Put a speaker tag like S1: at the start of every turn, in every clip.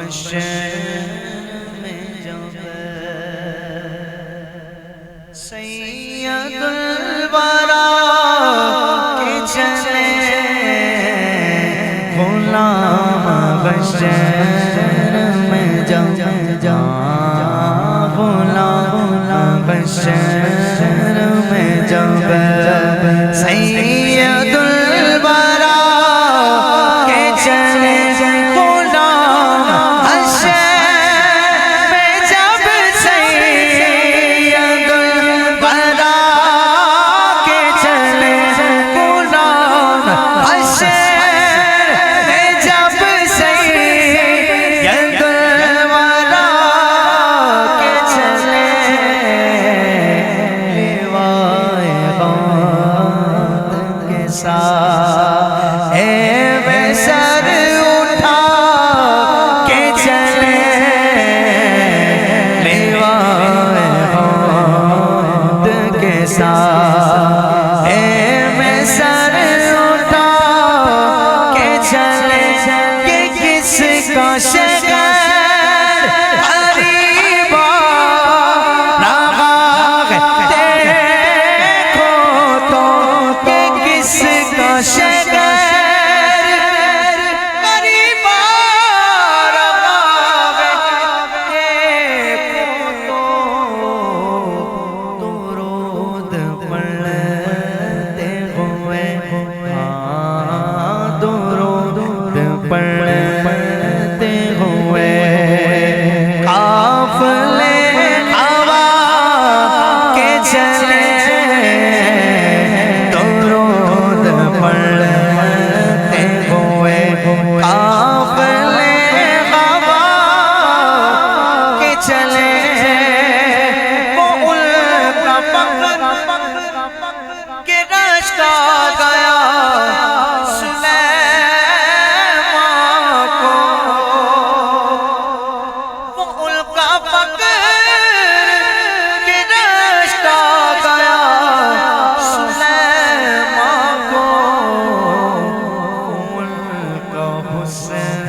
S1: بشر میں جب سید الورا کے چلے غلام بشر میں جب غلام بشر میں جب سید الورا کے چلے غلام بشر میں جب سید الورا کے چلے غلام بشر میں جب سید الورا کے چلے لیوائے غوث کے ساتھ اے بے سر اٹھا کے چلے لیوائے غوث کے ساتھ اے بے سر اٹھا کے چلے کہ کس کا شکر غریبا رہا دیکھو تو کہ کس کا شکر غریبا رہا دیکھو تو درود پڑھتے ہوئے درود پڑھتے ہوئے قافلے ہوا کے چلے درود پڑھتے ہوئے قافلے ہوا کے چلے وہ ان کا فخر کہ رشتہ گیا سلیمان کو وہ ان کا فخر کہ رشتہ گیا سلیمان کو ان کا حسن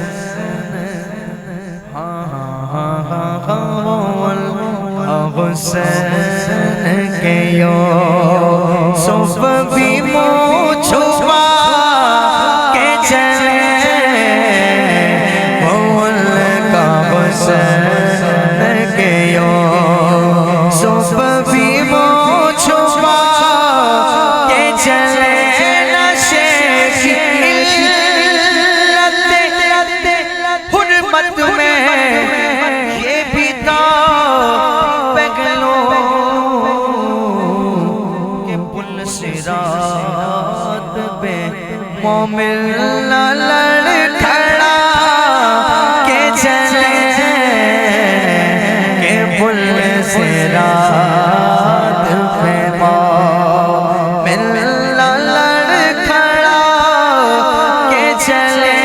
S1: حسین کے یوسف بھی منہ چھپا کے چلے ان کا حسین کے یوسف بھی منہ چھپا کے چلے نشے کی علت حرمت میں یہ بھی تھا صراط پہ مومن نہ لڑ کھڑا کے چلے کہ پل صراط پہ مومن نہ لڑ کھڑا کے چلے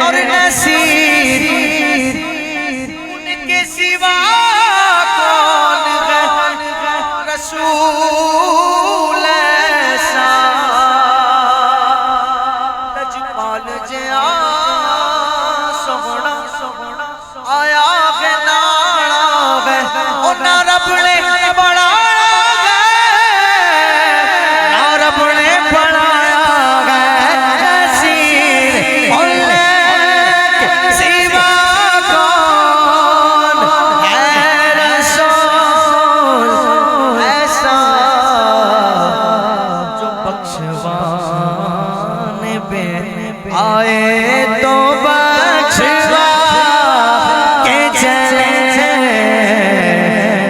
S1: اور نصیر ان کے سوا کون ہے رسول آیا گے ناڑا گے انہاں رب نے بڑھایا گے نہ رب نے بڑھایا گے نصیر ملک سوا کون ہے رسول ایسا جو بخشوانے پہ آئے تو بخشوا کے چلے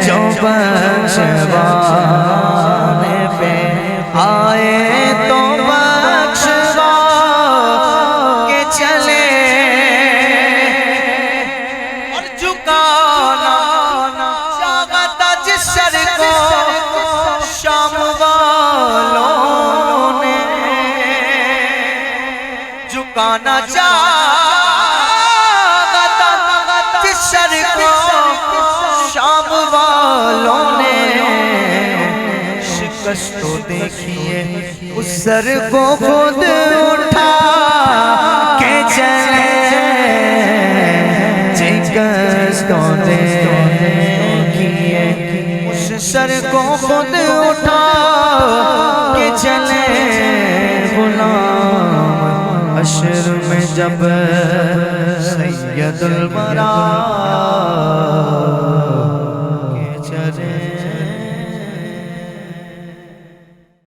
S1: جو بخشوانے پہ آئے تو بخشوا کے چلے اور جھکانا چاہتا جس سر کو شام والوں نے جھکانا چاہتا جس سر کو شام والوں نے شکست تو دیکھیے اس سر کو خود اٹھا کے چلے تونے کیے اس سر کو خود اٹھا کے چلے غلام حشر میں جب سید الورا